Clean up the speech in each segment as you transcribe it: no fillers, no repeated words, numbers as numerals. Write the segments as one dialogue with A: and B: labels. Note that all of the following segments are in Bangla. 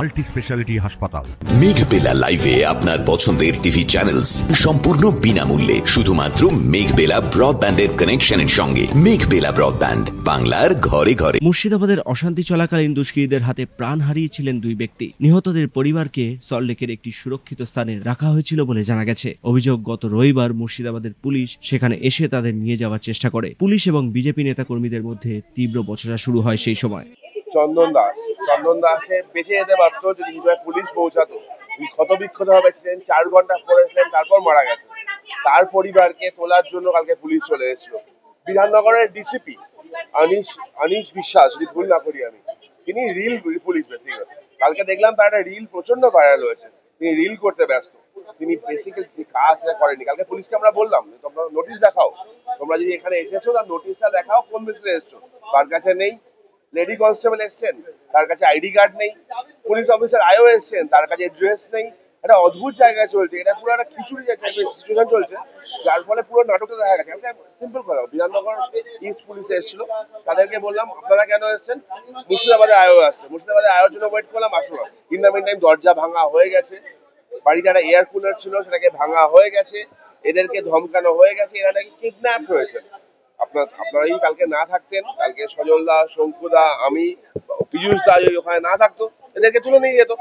A: মাল্টি স্পেশালিটি হাসপাতাল।
B: মেঘবেলা লাইভে আপনার পছন্দের টিভি চ্যানেলস সম্পূর্ণ বিনামূল্যে, শুধুমাত্র মেঘবেলা ব্রডব্যান্ডের কানেকশনের সঙ্গে। মেঘবেলা ব্রডব্যান্ড, বাংলার ঘরে ঘরে।
C: মুর্শিদাবাদের অশান্তি চলাকালীন দুষ্কৃতীদের হাতে প্রাণ হারিয়েছিলেন দুই ব্যক্তি। নিহতদের পরিবারকে সল্টলেকের একটি সুরক্ষিত স্থানে রাখা হয়েছিল বলে জানা গেছে। অভিযোগ, গত রবিবার মুর্শিদাবাদের পুলিশ সেখানে এসে তাদের নিয়ে যাওয়ার চেষ্টা করে। পুলিশ এবং বিজেপি নেতাকর্মীদের মধ্যে তীব্র বচসা শুরু হয় সেই সময়।
D: চন্দন দাসে বেঁচে যেতে পারতো যদি পুলিশ পৌঁছাতো। ক্ষত বিক্ষত হবে ছিলেন, 4 ঘন্টা পড়েছিলেন, তারপর মারা গেছে। তার পরিবারকে তোলার জন্য কালকে পুলিশ চলে এসেছিল। বিধাননগরের ডিসিপি আনিশ বিশ্বাস, যদি ভুল না করি আমি, তিনি রিল পুলিশ বেসিক্যালি কালকে দেখলাম তার একটা রিল প্রচন্ড ভাইরাল হয়েছে। তিনি রিল করতে ব্যস্ত, তিনি বেসিক্যালি কাজ করেনি। কালকে পুলিশকে আমরা বললাম, তোমরা নোটিশ দেখাও, তোমরা যদি এখানে এসেছো তার নোটিশটা দেখাও, কোন বেসিসে এসেছো। তার কাছে নেই। লেডি কনস্টেবল এসছেন, তার কাছে আইডি কার্ড নেই। পুলিশ অফিসার আইও এসছেন, তার কাছে ড্রেস নেই। একটা অদ্ভুত জায়গায় চলছে, এটা পুরো একটা খিচুড়ি সিচুয়েশন চলছে, যার ফলে পুরো নাটকটা দেখা গেছে। সিম্পল কথা, বিধাননগর ইস্ট পুলিশ এসেছিল, তাদেরকে বললাম আপনারা কেন এসছেন, মুর্শিদাবাদে আইও আসছে, মুর্শিদাবাদে আয়োর জন্য ওয়েট করলাম, আসলো না। ইন দ্য মিন টাইম দরজা ভাঙা হয়ে গেছে, বাড়িতে একটা এয়ার কুলার ছিল সেটাকে ভাঙা হয়ে গেছে, এদেরকে ধমকানো হয়ে গেছে, এরা নাকি কিডন্যাপ হয়েছে। আপনারা যদি কালকে না থাকতেন, কালকে সজল দা, শঙ্কুদা, আমি, পীযুষ দা যদি ওখানে না থাকতো, এদেরকে তুলে নিয়ে যেত।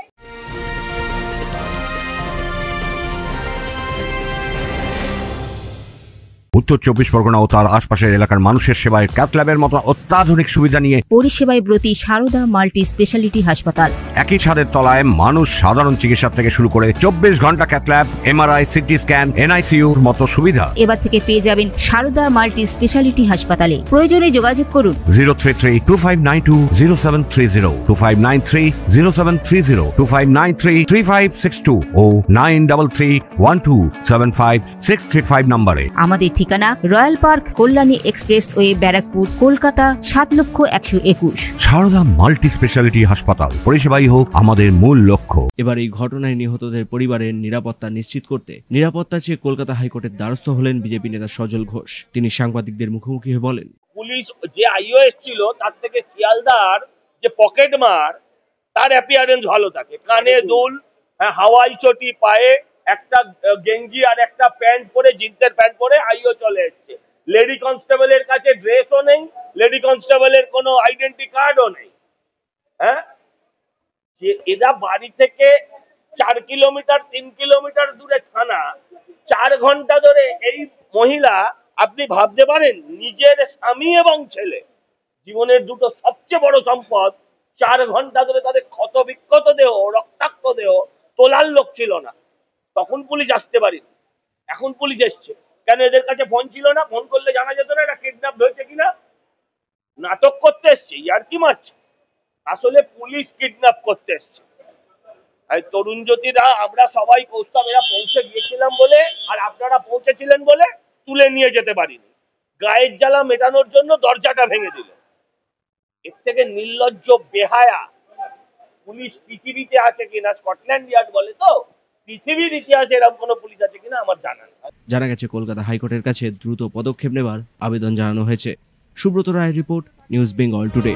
A: উত্তর 24 পরগনা ও তার আশপাশের এলাকার মানুষের সেবায় ক্যাথ ল্যাবের মতো অত্যাধুনিক সুবিধা নিয়ে
E: পরিষেবায় ব্রতী সারদা মাল্টি স্পেশালিটি হাসপাতাল।
A: একই ছাদের তলায় মানুষ সাধারণ চিকিৎসা থেকে শুরু করে 24 ঘন্টা cath lab, MRI, CT scan, এনআইসিইউর মতো সুবিধা
E: এবার থেকে পেয়ে যাবেন সারদা মাল্টি স্পেশালিটি হাসপাতালে। প্রয়োজনে যোগাযোগ করুন
A: 033-2592-0730, 2593-0730, 2593-3562 ও 9331275635 নম্বরে।
E: আমাদের ঠিকানা royal park, Kalyani expressway, Barrackpore, Kolkata 7,01,21।
A: Sarada multi speciality হাসপাতাল, পরিষেবাই হোক আমাদের মূল লক্ষ্য।
C: এবার এই ঘটনায় নিহতদের পরিবারের নিরাপত্তা নিশ্চিত করতে নিরাপত্তা চেয়ে কলকাতা হাইকোর্টের দ্বারস্থ হলেন বিজেপি নেতা সজল ঘোষ। তিনি সাংবাদিকদের মুখোমুখি হয়ে বলেন,
F: পুলিশ যে আইও এসেছিল তার থেকে শিয়ালদার যে পকেট মার, তার অ্যাপিয়ারেন্স ভালো থাকে, কানে দুল, হাওয়াই চটি পায়ে, একটা গেঞ্জি আর একটা প্যান্ট পরে, জিন্সের প্যান্ট পরে আইও চলে এসছে। লেডি কনস্টেবলের কাছে ড্রেসও নেই, লেডি কনস্টেবলের কোনো আইডেন্টি কার্ডও নেই। হ্যাঁ, যে এরা বাড়ি থেকে 4 কিলোমিটার 3 কিলোমিটার দূরে থানা, 4 ঘন্টা ধরে এই মহিলা, আপনি ভাবতে পারেন নিজের স্বামী এবং ছেলে, জীবনের দুটো সবচেয়ে বড় সম্পদ, 4 ঘন্টা ধরে তাদের ক্ষত বিক্ষত দেহ, রক্তাক্ত দেহ তোলার লোক ছিল না। তখন পুলিশ আসতে পারেনি, এখন পুলিশ এসছে কেন? এদের কাছে ফোন ছিল না? ফোন করলে জানা যেত না এটা কিডন্যাপ হয়েছে কিনা? নাটক করতে এসছে, ইয়ার্কি মারছে। আসলে পুলিশ কিডন্যাপ করতে এসছে। তরুণ জ্যোতিরা, আমরা সবাই এরা পৌঁছে গিয়েছিলাম বলে, আর আপনারা পৌঁছেছিলেন বলে তুলে নিয়ে যেতে পারিনি। গায়ের জ্বালা মেটানোর জন্য দরজাটা ভেঙে দিল। এর থেকে নির্লজ্জ, বেহায়া পুলিশ পৃথিবীতে আছে কিনা, স্কটল্যান্ড ইয়ার্ড বলে তো, পৃথিবীর ইতিহাসে এরকম কোনো পুলিশ আছে কিনা আমার জানা নেই।
C: জানা গেছে কলকাতা হাইকোর্টের কাছে দ্রুত পদক্ষেপ নেবার আবেদন জানানো হয়েছে। সুব্রত রায়ের রিপোর্ট, নিউজ বেঙ্গল টুডে।